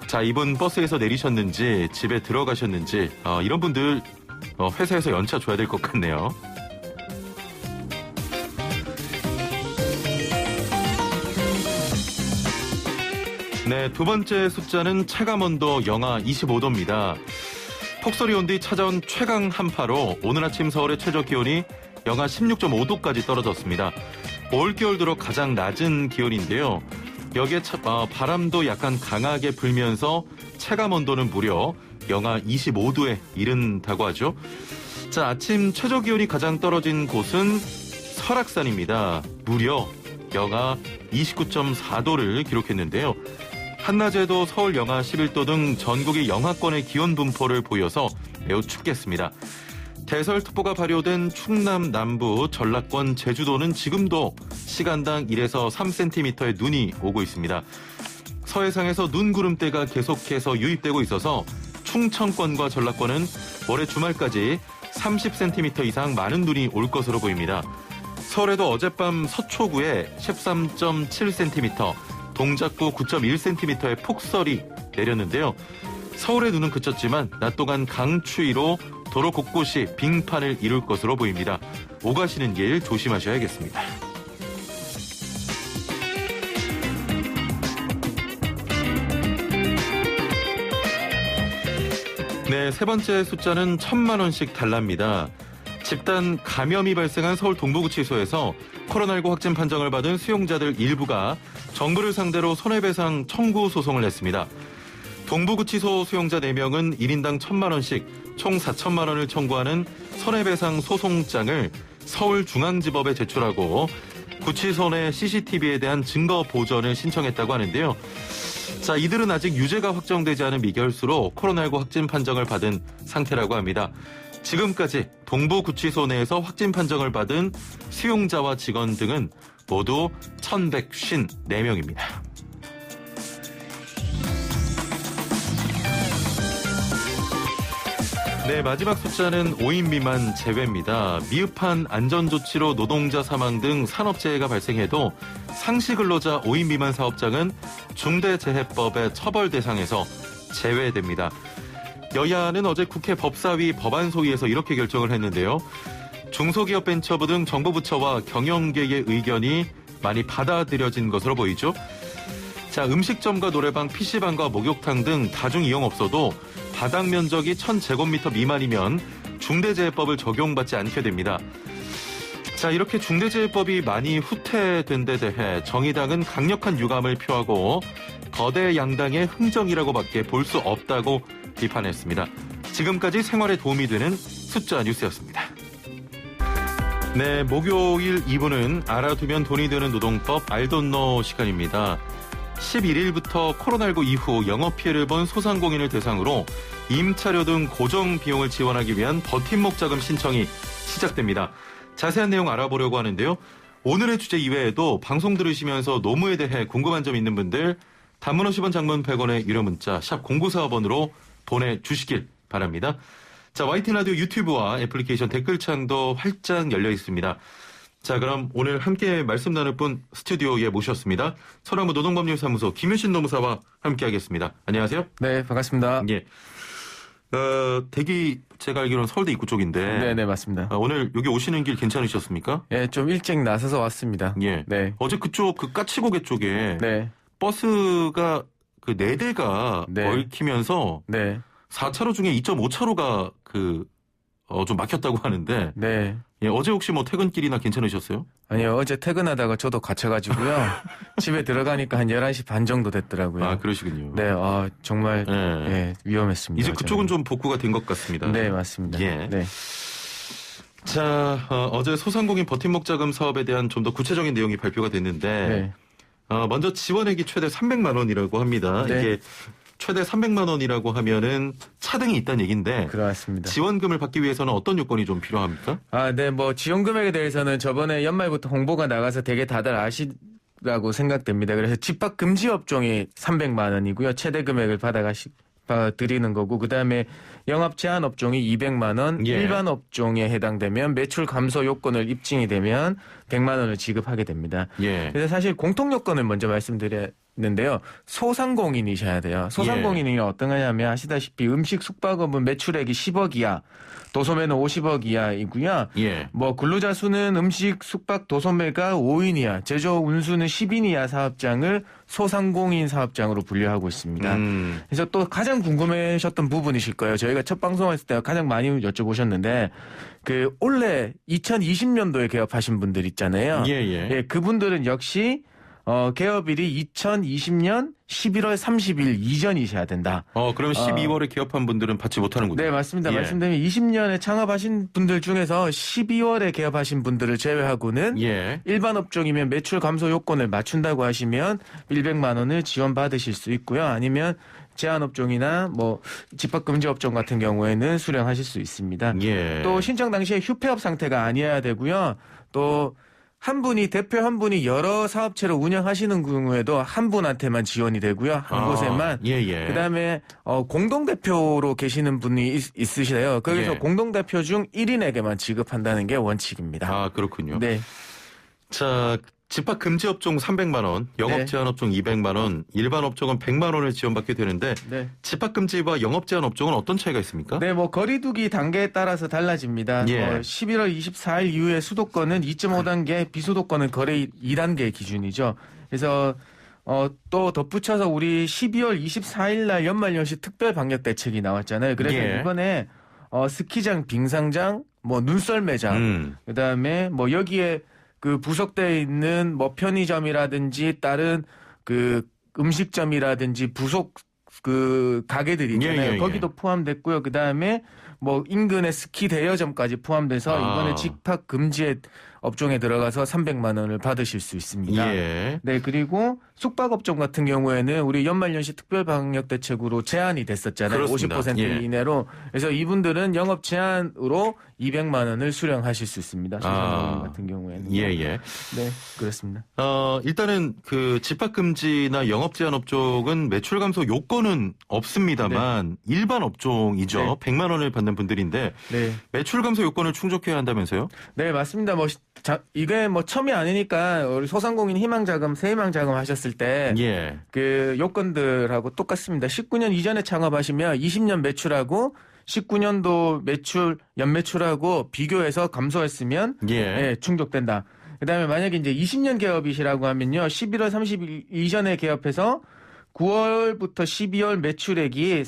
자, 이분 버스에서 내리셨는지 집에 들어가셨는지 이런 분들 회사에서 연차 줘야 될 것 같네요. 네, 두 번째 숫자는 체감온도 영하 25도입니다. 폭설이 온 뒤 찾아온 최강 한파로 오늘 아침 서울의 최저 기온이 영하 16.5도까지 떨어졌습니다. 올겨울 들어 가장 낮은 기온인데요. 여기에 바람도 약간 강하게 불면서 체감 온도는 무려 영하 25도에 이른다고 하죠. 자, 아침 최저 기온이 가장 떨어진 곳은 설악산입니다. 무려 영하 29.4도를 기록했는데요. 한낮에도 서울 영하 11도 등 전국이 영하권의 기온 분포를 보여서 매우 춥겠습니다. 대설특보가 발효된 충남 남부, 전라권, 제주도는 지금도 시간당 1에서 3cm의 눈이 오고 있습니다. 서해상에서 눈 구름대가 계속해서 유입되고 있어서 충청권과 전라권은 올해 주말까지 30cm 이상 많은 눈이 올 것으로 보입니다. 서울에도 어젯밤 서초구에 13.7cm, 동작구 9.1cm의 폭설이 내렸는데요. 서울의 눈은 그쳤지만 낮 동안 강추위로 도로 곳곳이 빙판을 이룰 것으로 보입니다. 오가시는 길 조심하셔야겠습니다. 네, 세 번째 숫자는 1,000만 원씩 달랍니다. 집단 감염이 발생한 서울 동부구치소에서 코로나19 확진 판정을 받은 수용자들 일부가 정부를 상대로 손해배상 청구 소송을 냈습니다. 동부구치소 수용자 4명은 1인당 1,000만 원씩 총 4천만 원을 청구하는 손해배상 소송장을 서울중앙지법에 제출하고 구치소 내 CCTV에 대한 증거 보전을 신청했다고 하는데요. 자, 이들은 아직 유죄가 확정되지 않은 미결수로 코로나19 확진 판정을 받은 상태라고 합니다. 지금까지 동부구치소 내에서 확진 판정을 받은 수용자와 직원 등은 모두 1,154명입니다. 네, 마지막 숫자는 5인 미만 제외입니다. 미흡한 안전조치로 노동자 사망 등 산업재해가 발생해도 상시근로자 5인 미만 사업장은 중대재해법의 처벌 대상에서 제외됩니다. 여야는 어제 국회 법사위 법안소위에서 이렇게 결정을 했는데요. 중소기업벤처부 등 정부 부처와 경영계의 의견이 많이 받아들여진 것으로 보이죠. 자, 음식점과 노래방, PC방과 목욕탕 등 다중이용업소도 바닥 면적이 1,000제곱미터 미만이면 중대재해법을 적용받지 않게 됩니다. 자, 이렇게 중대재해법이 많이 후퇴된 데 대해 정의당은 강력한 유감을 표하고 거대 양당의 흥정이라고밖에 볼 수 없다고 비판했습니다. 지금까지 생활에 도움이 되는 숫자 뉴스였습니다. 네, 목요일 2부는 알아두면 돈이 되는 노동법 알돈노 시간입니다. 11일부터 코로나19 이후 영업피해를 본 소상공인을 대상으로 임차료 등 고정 비용을 지원하기 위한 버팀목 자금 신청이 시작됩니다. 자세한 내용 알아보려고 하는데요. 오늘의 주제 이외에도 방송 들으시면서 노무에 대해 궁금한 점 있는 분들 단문 50원, 장문 100원의 유료 문자 샵 0945번으로 보내주시길 바랍니다. 자, YTN 라디오 유튜브와 애플리케이션 댓글창도 활짝 열려 있습니다. 자, 그럼 오늘 함께 말씀 나눌 분 스튜디오에 모셨습니다. 서울한부 노동법률사무소 김윤신 노무사와 함께하겠습니다. 안녕하세요. 네, 반갑습니다. 예. 대기 제가 알기로는 서울대 입구 쪽인데. 네, 맞습니다. 오늘 여기 오시는 길 괜찮으셨습니까? 예, 좀 일찍 나서서 왔습니다. 예. 네. 어제 그쪽 그 까치고개 쪽에 네. 버스가 그 4대가 네. 얽히면서 네. 4차로 중에 2.5차로가 좀 막혔다고 하는데. 네. 예, 어제 혹시 뭐 퇴근길이나 괜찮으셨어요? 아니요, 어제 퇴근하다가 저도 갇혀가지고요. 집에 들어가니까 한 11시 반 정도 됐더라고요. 아, 그러시군요. 네, 정말 예, 위험했습니다. 이제 그쪽은 어제는. 좀 복구가 된 것 같습니다. 네, 맞습니다. 예. 네. 자, 어제 소상공인 버팀목 자금 사업에 대한 좀 더 구체적인 내용이 발표가 됐는데 네. 먼저 지원액이 최대 300만 원이라고 합니다. 네. 이게 최대 300만 원이라고 하면은 차등이 있다는 얘기인데 그렇습니다. 지원금을 받기 위해서는 어떤 요건이 좀 필요합니까? 네, 뭐 지원 금액에 대해서는 저번에 연말부터 홍보가 나가서 되게 다들 아시라고 생각됩니다. 그래서 집합 금지 업종이 300만 원이고요. 최대 금액을 드리는 거고, 그 다음에 영업 제한 업종이 200만 원, 예. 일반 업종에 해당되면 매출 감소 요건을 입증이 되면 100만 원을 지급하게 됩니다. 예. 그래서 사실 공통 요건을 먼저 말씀드렸는데요. 소상공인이셔야 돼요. 소상공인이 어떤 거냐면 아시다시피 음식 숙박업은 매출액이 10억 이하, 도소매는 50억 이하이고요. 예. 뭐 근로자 수는 음식, 숙박, 도소매가 5인 이하, 제조, 운수는 10인 이하 사업장을 소상공인 사업장으로 분류하고 있습니다. 그래서 또 가장 궁금해하셨던 부분이실 거예요. 저희가 첫 방송했을 때 가장 많이 여쭤보셨는데 올해 2020년도에 개업하신 분들 있잖아요. 예. 그분들은 역시 개업일이 2020년 11월 30일 이전이셔야 된다. 그러면 12월에 개업한 분들은 받지 못하는군요. 네, 맞습니다. 예. 말씀드리면 20년에 창업하신 분들 중에서 12월에 개업하신 분들을 제외하고는 예. 일반 업종이면 매출 감소 요건을 맞춘다고 하시면 100만 원을 지원받으실 수 있고요. 아니면 제한 업종이나 뭐 집합 금지 업종 같은 경우에는 수령하실 수 있습니다. 예. 또 신청 당시에 휴폐업 상태가 아니어야 되고요. 또 대표 한 분이 여러 사업체를 운영하시는 경우에도 한 분한테만 지원이 되고요. 한 곳에만. 예. 그다음에 공동대표로 계시는 분이 있으시대요. 거기서 예. 공동대표 중 1인에게만 지급한다는 게 원칙입니다. 그렇군요. 네. 자, 집합 금지 업종 300만 원, 영업 네. 제한 업종 200만 원, 일반 업종은 100만 원을 지원받게 되는데 네. 집합 금지와 영업 제한 업종은 어떤 차이가 있습니까? 네, 뭐 거리두기 단계에 따라서 달라집니다. 예. 11월 24일 이후에 수도권은 2.5단계, 비수도권은 거래 2단계 기준이죠. 그래서 또 덧붙여서 우리 12월 24일 날 연말연시 특별 방역 대책이 나왔잖아요. 그래서 예. 이번에 스키장, 빙상장, 뭐 눈썰매장, 그다음에 뭐 여기에 부속되어 있는 뭐 편의점이라든지 다른 음식점이라든지 부속 가게들이 있잖아요. 예. 거기도 포함됐고요. 그다음에 뭐 인근의 스키 대여점까지 포함돼서 이번에 집합 금지 업종에 들어가서 300만 원을 받으실 수 있습니다. 예. 네, 그리고 숙박업종 같은 경우에는 우리 연말연시 특별방역대책으로 제한이 됐었잖아요. 그렇습니다. 50% 예. 이내로. 그래서 이분들은 영업 제한으로 200만 원을 수령하실 수 있습니다. 소상공인 같은 경우에는. 예. 네, 그렇습니다. 일단은 집합 금지나 영업 제한 업종은 매출 감소 요건은 없습니다만 일반 업종이죠. 네. 100만 원을 받는 분들인데 네. 매출 감소 요건을 충족해야 한다면서요? 네, 맞습니다. 이게 처음이 아니니까 우리 소상공인 희망자금, 새희망자금 하셨을 때 예. 요건들하고 똑같습니다. 19년 이전에 창업하시면 20년 매출하고 19년도 연매출하고 비교해서 감소했으면 예. 충족된다. 그다음에 만약에 이제 20년 개업이시라고 하면요. 11월 30일 이전에 개업해서 9월부터 12월 매출액이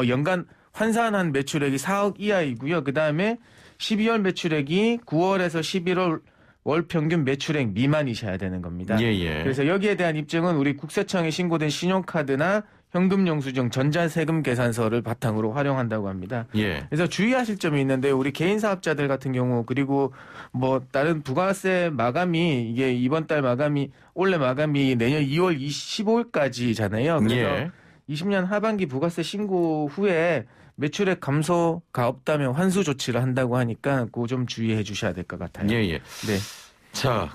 연간 환산한 매출액이 4억 이하이고요. 그다음에 12월 매출액이 9월에서 11월 월 평균 매출액 미만이셔야 되는 겁니다. 그래서 여기에 대한 입증은 우리 국세청에 신고된 신용카드나 현금영수증, 전자세금 계산서를 바탕으로 활용한다고 합니다. 그래서 주의하실 점이 있는데 우리 개인 사업자들 같은 경우 그리고 뭐 다른 부가세 마감이 이게 이번 달 마감이 올해 마감이 내년 2월 15일까지잖아요. 그래서 20년 하반기 부가세 신고 후에 매출액 감소가 없다면 환수 조치를 한다고 하니까 그거 좀 주의해 주셔야 될 것 같아요. 네. 자,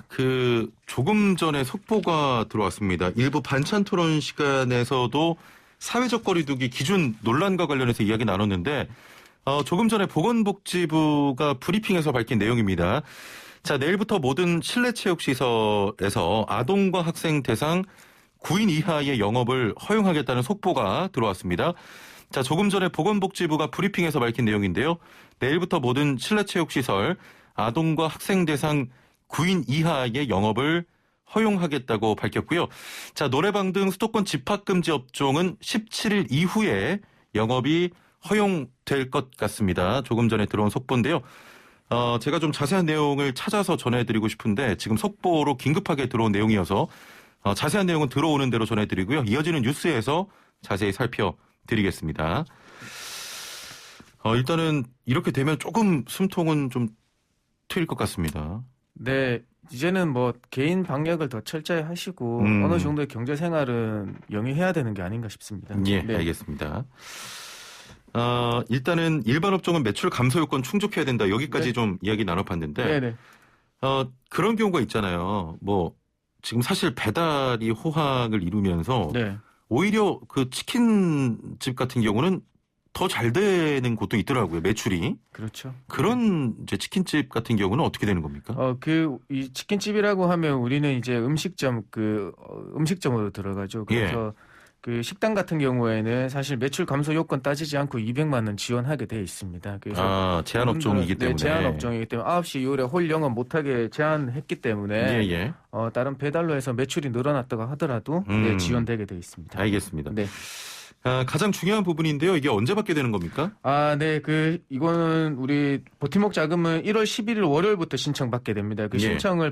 조금 전에 속보가 들어왔습니다. 일부 반찬 토론 시간에서도 사회적 거리두기 기준 논란과 관련해서 이야기 나눴는데, 조금 전에 보건복지부가 브리핑에서 밝힌 내용입니다. 자, 내일부터 모든 실내 체육시설에서 아동과 학생 대상 9인 이하의 영업을 허용하겠다는 속보가 들어왔습니다. 자, 조금 전에 보건복지부가 브리핑에서 밝힌 내용인데요. 내일부터 모든 실내 체육시설 아동과 학생 대상 9인 이하의 영업을 허용하겠다고 밝혔고요. 자, 노래방 등 수도권 집합금지 업종은 17일 이후에 영업이 허용될 것 같습니다. 조금 전에 들어온 속보인데요. 제가 좀 자세한 내용을 찾아서 전해드리고 싶은데 지금 속보로 긴급하게 들어온 내용이어서 자세한 내용은 들어오는 대로 전해드리고요. 이어지는 뉴스에서 자세히 살펴드리겠습니다. 일단은 이렇게 되면 조금 숨통은 좀 트일 것 같습니다. 네, 이제는 뭐 개인 방역을 더 철저히 하시고 어느 정도의 경제 생활은 영위해야 되는 게 아닌가 싶습니다. 네. 알겠습니다. 일단은 일반 업종은 매출 감소 요건 충족해야 된다. 여기까지 좀 이야기 나눠봤는데 그런 경우가 있잖아요. 뭐 지금 사실 배달이 호황을 이루면서 오히려 그 치킨집 같은 경우는 더 잘 되는 곳도 있더라고요. 매출이. 그렇죠. 그런 이제 치킨집 같은 경우는 어떻게 되는 겁니까? 이 치킨집이라고 하면 우리는 이제 음식점으로 들어가죠. 그래서 그 식당 같은 경우에는 사실 매출 감소 요건 따지지 않고 200만 원 지원하게 돼 있습니다. 그래서 제한업종이기 때문에. 제한업종이기 때문에 9시 이후에 홀 영업 못하게 제한했기 때문에 다른 배달로 해서 매출이 늘어났다고 하더라도 지원되게 돼 있습니다. 알겠습니다. 가장 중요한 부분인데요. 이게 언제 받게 되는 겁니까? 이거는 우리 버팀목 자금은 1월 11일 월요일부터 신청받게 됩니다. 신청을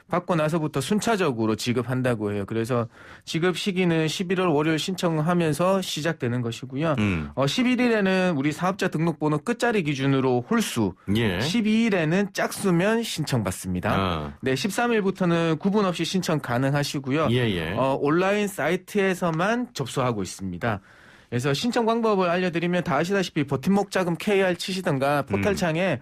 받고 나서부터 순차적으로 지급한다고 해요. 그래서 지급 시기는 11월 월요일 신청하면서 시작되는 것이고요. 11일에는 우리 사업자 등록번호 끝자리 기준으로 홀수, 12일에는 짝수면 신청받습니다. 13일부터는 구분 없이 신청 가능하시고요. 온라인 사이트에서만 접수하고 있습니다. 그래서 신청 방법을 알려드리면 다 아시다시피 버팀목 자금 KR 치시던가 포털창에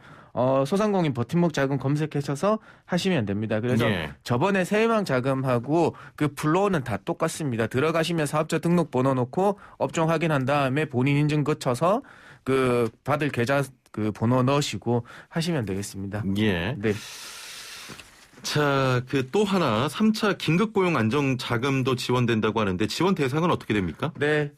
소상공인 버팀목 자금 검색하셔서 하시면 됩니다. 그래서 저번에 세희망 자금하고 그 플로우는 다 똑같습니다. 들어가시면 사업자 등록번호 놓고 업종 확인한 다음에 본인 인증 거쳐서 그 받을 계좌 그 번호 넣으시고 하시면 되겠습니다. 자, 또 하나 3차 긴급고용 안정자금도 지원된다고 하는데 지원 대상은 어떻게 됩니까?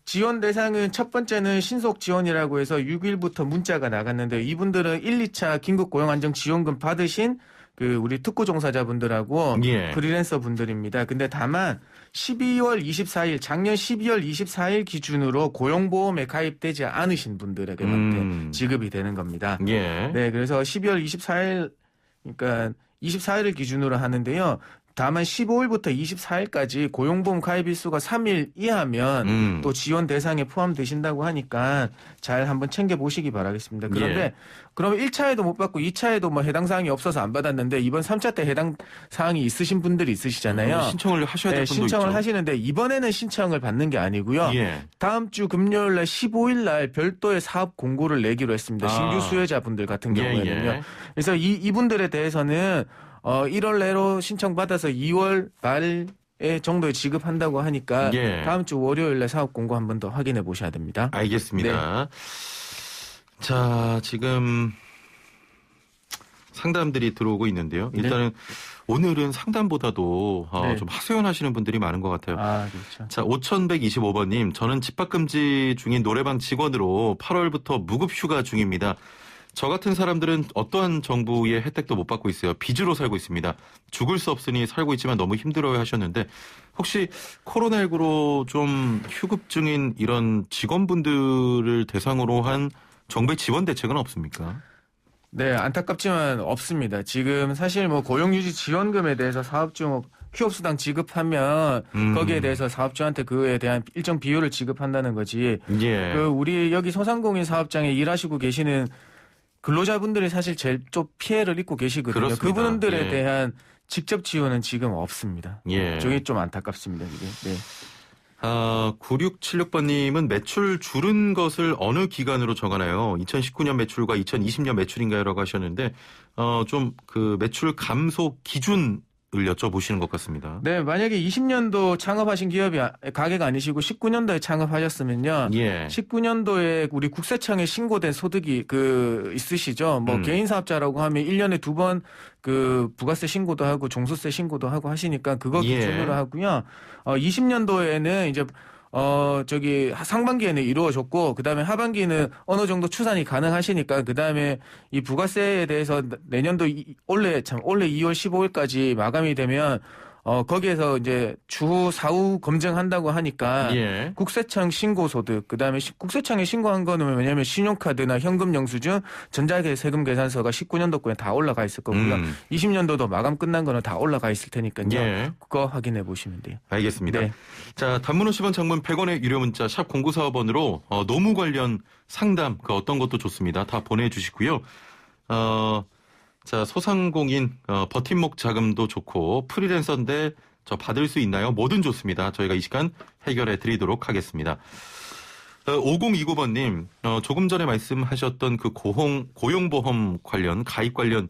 지원 대상은 첫 번째는 신속 지원이라고 해서 6일부터 문자가 나갔는데 이분들은 1, 2차 긴급고용 안정지원금 받으신 그 우리 특구 종사자분들하고 프리랜서 분들입니다. 근데 다만 12월 24일 작년 12월 24일 기준으로 고용보험에 가입되지 않으신 분들에게만 지급이 되는 겁니다. 그래서 12월 24일 그러니까 24일을 기준으로 하는데요. 다만 15일부터 24일까지 고용보험 가입 일수가 3일 이하면 또 지원 대상에 포함되신다고 하니까 잘 한번 챙겨보시기 바라겠습니다. 그런데 그러면 1차에도 못 받고 2차에도 뭐 해당 사항이 없어서 안 받았는데 이번 3차 때 해당 사항이 있으신 분들이 있으시잖아요. 신청을 하셔야 될 분도 신청을 있죠. 하시는데 이번에는 신청을 받는 게 아니고요. 다음 주 금요일 날 15일 날 별도의 사업 공고를 내기로 했습니다. 신규 수혜자분들 같은 경우에는요. 그래서 이분들에 대해서는 1월 내로 신청받아서 2월 말 정도에 지급한다고 하니까 다음 주 월요일에 사업 공고 한 번 더 확인해 보셔야 됩니다. 알겠습니다. 자, 지금 상담들이 들어오고 있는데요. 일단은 오늘은 상담보다도 좀 하소연하시는 분들이 많은 것 같아요. 그렇죠. 자, 5125번님, 저는 집합금지 중인 노래방 직원으로 8월부터 무급 휴가 중입니다. 저 같은 사람들은 어떠한 정부의 혜택도 못 받고 있어요. 빚으로 살고 있습니다. 죽을 수 없으니 살고 있지만 너무 힘들어요 하셨는데 혹시 코로나19로 좀 휴급 중인 이런 직원분들을 대상으로 한 정부의 지원 대책은 없습니까? 네, 안타깝지만 없습니다. 지금 사실 뭐 고용유지 지원금에 대해서 사업주 휴업수당 지급하면 거기에 대해서 사업주한테 그에 대한 일정 비율을 지급한다는 거지. 예. 우리 여기 소상공인 사업장에 일하시고 계시는 근로자분들이 사실 제일 좀 피해를 입고 계시거든요. 그렇습니다. 그분들에 예. 대한 직접 지원은 지금 없습니다. 예. 저게 좀 안타깝습니다. 이게. 네. 9676번님은 매출 줄은 것을 어느 기간으로 정하나요? 2019년 매출과 2020년 매출인가요?라고 하셨는데 좀 그 매출 감소 기준을 여쭤보시는 것 같습니다. 네, 만약에 20년도 창업하신 기업이 가게가 아니시고 19년도에 창업하셨으면요. 예. 19년도에 우리 국세청에 신고된 소득이 있으시죠. 뭐 개인 사업자라고 하면 1년에 2번 부가세 신고도 하고 종소세 신고도 하고 하시니까 그거 기준으로 하고요. 20년도에는 이제 상반기에는 이루어졌고, 그 다음에 하반기는 어느 정도 추산이 가능하시니까, 그 다음에 이 부가세에 대해서 내년도 올해 2월 15일까지 마감이 되면, 거기에서 이제 추후 사후 검증한다고 하니까 예. 국세청 신고소득, 그다음에 국세청에 신고한 거는 뭐냐면 신용카드나 현금 영수증, 전자세금 계산서가 19년도권에 다 올라가 있을 거고요. 20년도도 마감 끝난 거는 다 올라가 있을 테니까요. 예. 그거 확인해 보시면 돼요. 알겠습니다. 네. 자, 단문 50원, 장문 100원의 유료 문자 샵 0945번으로 노무 관련 상담 어떤 것도 좋습니다. 다 보내주시고요. 자, 소상공인 버팀목 자금도 좋고 프리랜서인데 저 받을 수 있나요? 뭐든 좋습니다. 저희가 이 시간 해결해 드리도록 하겠습니다. 5029번님, 조금 전에 말씀하셨던 그 고용보험 관련 가입 관련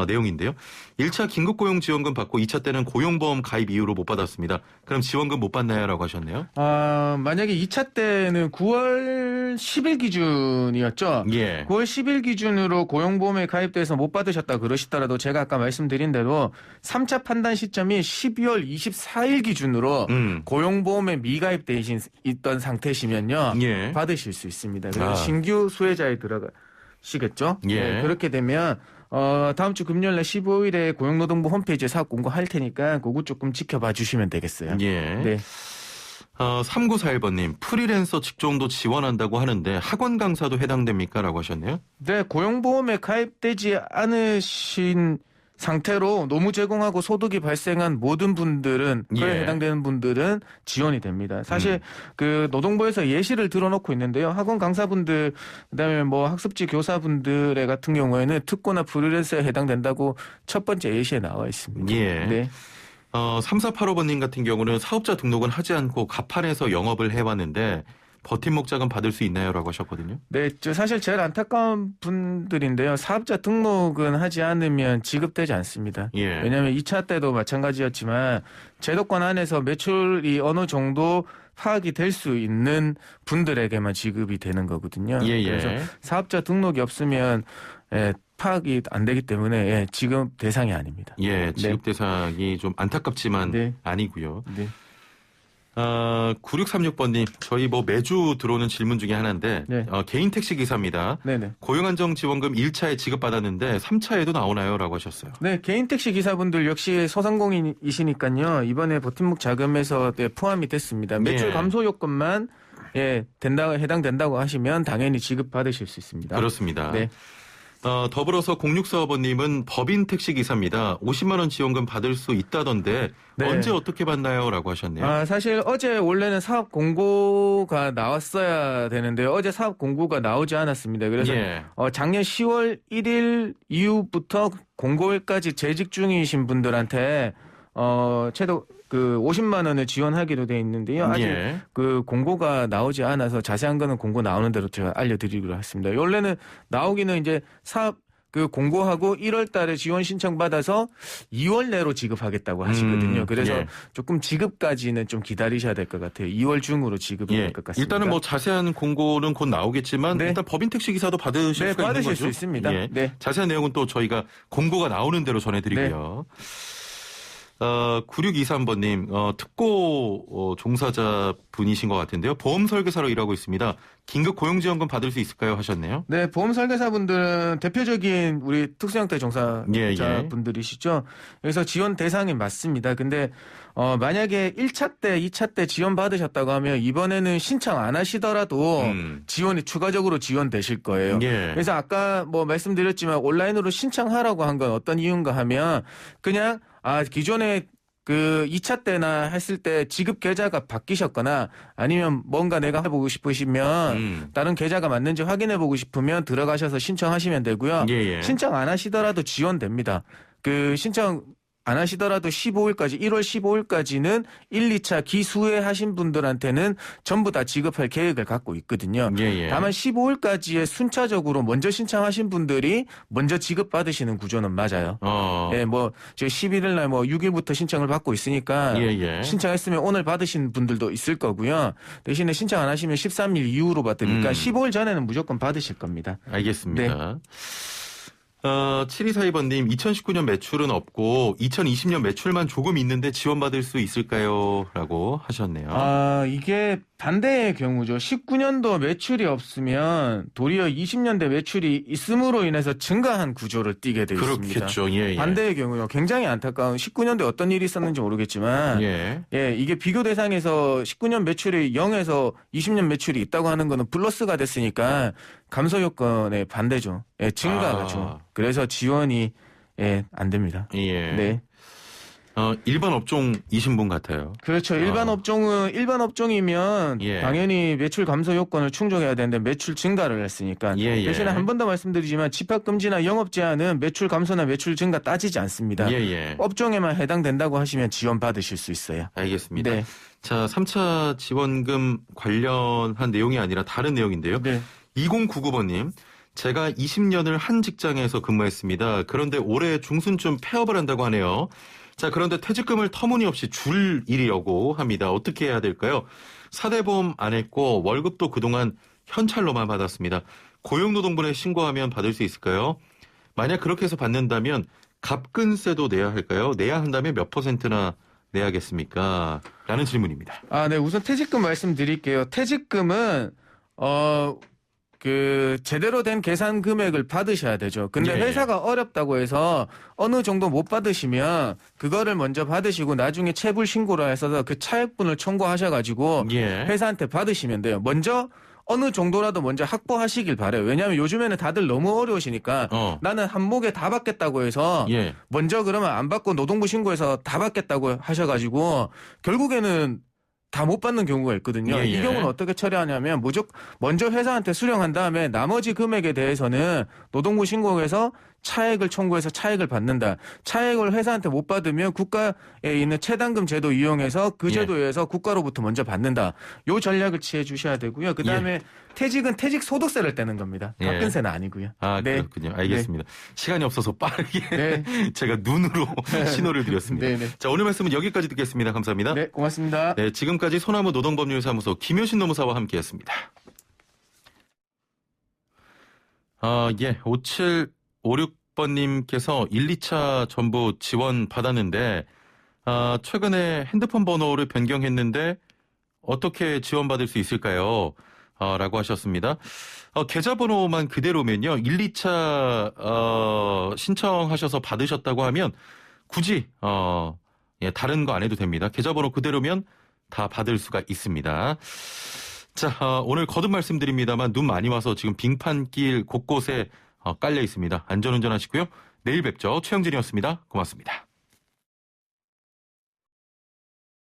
내용인데요. 1차 긴급고용지원금 받고 2차 때는 고용보험 가입 이후로 못 받았습니다. 그럼 지원금 못 받나요? 라고 하셨네요. 만약에 2차 때는 9월 10일 기준이었죠. 예. 9월 10일 기준으로 고용보험에 가입돼서 못 받으셨다 그러시더라도 제가 아까 말씀드린 대로 3차 판단 시점이 12월 24일 기준으로 고용보험에 미가입돼 있던 상태시면요. 예. 받으실 수 있습니다. 그래서 신규 수혜자에 들어가시겠죠. 예. 네, 그렇게 되면 다음 주 금요일 날 15일에 고용노동부 홈페이지에 사업 공고할 테니까 그거 조금 지켜봐 주시면 되겠어요. 예. 네. 3941번님, 프리랜서 직종도 지원한다고 하는데 학원 강사도 해당됩니까? 라고 하셨네요. 네, 고용보험에 가입되지 않으신 상태로 노무 제공하고 소득이 발생한 모든 분들은 그에 해당되는 분들은 지원이 됩니다. 사실 노동부에서 예시를 들어놓고 있는데요. 학원 강사분들 그다음에 뭐 학습지 교사분들의 같은 경우에는 특고나 프리랜서에 해당된다고 첫 번째 예시에 나와 있습니다. 예. 네. 3485번님 같은 경우는 사업자 등록은 하지 않고 가판에서 영업을 해왔는데 버팀목 자금 받을 수 있나요? 라고 하셨거든요. 네, 사실 제일 안타까운 분들인데요. 사업자 등록은 하지 않으면 지급되지 않습니다. 예. 왜냐하면 2차 때도 마찬가지였지만 제도권 안에서 매출이 어느 정도 파악이 될 수 있는 분들에게만 지급이 되는 거거든요. 그래서 사업자 등록이 없으면 파악이 안 되기 때문에 지급 대상이 아닙니다. 예, 지급 대상이 좀 안타깝지만 아니고요. 네. 9636번님, 저희 매주 들어오는 질문 중에 하나인데, 개인 택시 기사입니다. 네네. 고용안정지원금 1차에 지급받았는데 3차에도 나오나요? 라고 하셨어요. 네, 개인 택시 기사분들 역시 소상공인이시니까요. 이번에 버팀목 자금에서 포함이 됐습니다. 매출 감소 요건만 해당된다고 하시면 당연히 지급받으실 수 있습니다. 그렇습니다. 네. 더불어서 0645번님은 법인 택시기사입니다. 50만 원 지원금 받을 수 있다던데 언제 어떻게 받나요? 라고 하셨네요. 사실 어제 원래는 사업 공고가 나왔어야 되는데요. 어제 사업 공고가 나오지 않았습니다. 그래서 작년 10월 1일 이후부터 공고일까지 재직 중이신 분들한테 최대 50만 원을 지원하기로 돼 있는데요. 아직 그 공고가 나오지 않아서 자세한 거는 공고 나오는 대로 제가 알려드리기로 했습니다. 원래는 나오기는 이제 사업 공고하고 1월 달에 지원 신청 받아서 2월 내로 지급하겠다고 하시거든요. 그래서 조금 지급까지는 좀 기다리셔야 될 것 같아요. 2월 중으로 지급이 될 것 같습니다. 일단은 자세한 공고는 곧 나오겠지만 일단 법인 택시 기사도 받으실 수가 있는 거죠? 받으실 수 있습니다. 자세한 내용은 또 저희가 공고가 나오는 대로 전해드리고요. 9623번님, 특고 종사자 분이신 것 같은데요. 보험 설계사로 일하고 있습니다. 긴급 고용지원금 받을 수 있을까요? 하셨네요. 네, 보험 설계사분들은 대표적인 우리 특수형태 종사자분들이시죠. 그래서 지원 대상이 맞습니다. 근데 만약에 1차 때, 2차 때 지원 받으셨다고 하면 이번에는 신청 안 하시더라도 지원이 추가적으로 지원되실 거예요. 예. 그래서 아까 뭐 말씀드렸지만 온라인으로 신청하라고 한 건 어떤 이유인가 하면 그냥 기존에 그 2차 때나 했을 때 지급 계좌가 바뀌셨거나 아니면 뭔가 내가 해보고 싶으시면 다른 계좌가 맞는지 확인해보고 싶으면 들어가셔서 신청하시면 되고요. 예. 신청 안 하시더라도 지원됩니다. 그 신청 안 하시더라도 15일까지, 1월 15일까지는 1, 2차 기수해 하신 분들한테는 전부 다 지급할 계획을 갖고 있거든요. 예. 다만 15일까지에 순차적으로 먼저 신청하신 분들이 먼저 지급받으시는 구조는 맞아요. 예, 뭐, 저 11일 날 뭐 6일부터 신청을 받고 있으니까 신청했으면 오늘 받으신 분들도 있을 거고요. 대신에 신청 안 하시면 13일 이후로 받으니까 15일 전에는 무조건 받으실 겁니다. 알겠습니다. 네. 7242번님, 2019년 매출은 없고 2020년 매출만 조금 있는데 지원받을 수 있을까요? 라고 하셨네요. 이게 반대의 경우죠. 19년도 매출이 없으면 도리어 20년대 매출이 있음으로 인해서 증가한 구조를 띠게 되어 있습니다. 그렇겠죠. 예. 반대의 경우요. 굉장히 안타까운 19년도에 어떤 일이 있었는지 모르겠지만 이게 비교 대상에서 19년 매출이 0에서 20년 매출이 있다고 하는 거는 플러스가 됐으니까 감소 요건의 반대죠. 예, 증가죠. 그래서 지원이 안 됩니다. 예. 네. 일반 업종이신 분 같아요. 그렇죠. 일반 업종이면 당연히 매출 감소 요건을 충족해야 되는데 매출 증가를 했으니까. 대신에 한 번 더 말씀드리지만 집합금지나 영업 제한은 매출 감소나 매출 증가 따지지 않습니다. 업종에만 해당된다고 하시면 지원 받으실 수 있어요. 알겠습니다. 네. 자, 3차 지원금 관련한 내용이 아니라 다른 내용인데요. 네. 2099번님. 제가 20년을 한 직장에서 근무했습니다. 그런데 올해 중순쯤 폐업을 한다고 하네요. 자, 그런데 퇴직금을 터무니없이 줄 일이라고 합니다. 어떻게 해야 될까요? 사대보험 안 했고 월급도 그동안 현찰로만 받았습니다. 고용노동부에 신고하면 받을 수 있을까요? 만약 그렇게 해서 받는다면 갑근세도 내야 할까요? 내야 한다면 몇 %나 내야겠습니까? 라는 질문입니다. 네. 우선 퇴직금 말씀드릴게요. 퇴직금은 제대로 된 계산 금액을 받으셔야 되죠. 근데 회사가 어렵다고 해서 어느 정도 못 받으시면 그거를 먼저 받으시고 나중에 체불 신고를 해서 그 차액분을 청구하셔가지고 회사한테 받으시면 돼요. 먼저 어느 정도라도 먼저 확보하시길 바라요. 왜냐하면 요즘에는 다들 너무 어려우시니까 나는 한 목에 다 받겠다고 해서 먼저 그러면 안 받고 노동부 신고해서 다 받겠다고 하셔가지고 결국에는 다 못 받는 경우가 있거든요. 이 경우는 어떻게 처리하냐면 먼저 회사한테 수령한 다음에 나머지 금액에 대해서는 노동부 신고해서 차액을 청구해서 차액을 받는다. 차액을 회사한테 못 받으면 국가에 있는 채당금 제도 이용해서 그 제도에서 국가로부터 먼저 받는다. 요 전략을 취해 주셔야 되고요. 그다음에 퇴직은 퇴직 소득세를 떼는 겁니다. 갑근세는 아니고요. 그렇군요. 알겠습니다. 시간이 없어서 빠르게 제가 눈으로 신호를 드렸습니다. 자, 오늘 말씀은 여기까지 듣겠습니다. 감사합니다. 네, 고맙습니다. 네, 지금까지 소나무 노동법률사무소 김효신 노무사와 함께했습니다. 5756번님께서 1, 2차 전부 지원 받았는데 최근에 핸드폰 번호를 변경했는데 어떻게 지원받을 수 있을까요? 라고 하셨습니다. 계좌번호만 그대로면요. 1, 2차 신청하셔서 받으셨다고 하면 굳이 다른 거 안 해도 됩니다. 계좌번호 그대로면 다 받을 수가 있습니다. 자, 오늘 거듭 말씀드립니다만 눈 많이 와서 지금 빙판길 곳곳에 깔려 있습니다. 안전운전 하시고요. 내일 뵙죠. 최영진이었습니다. 고맙습니다.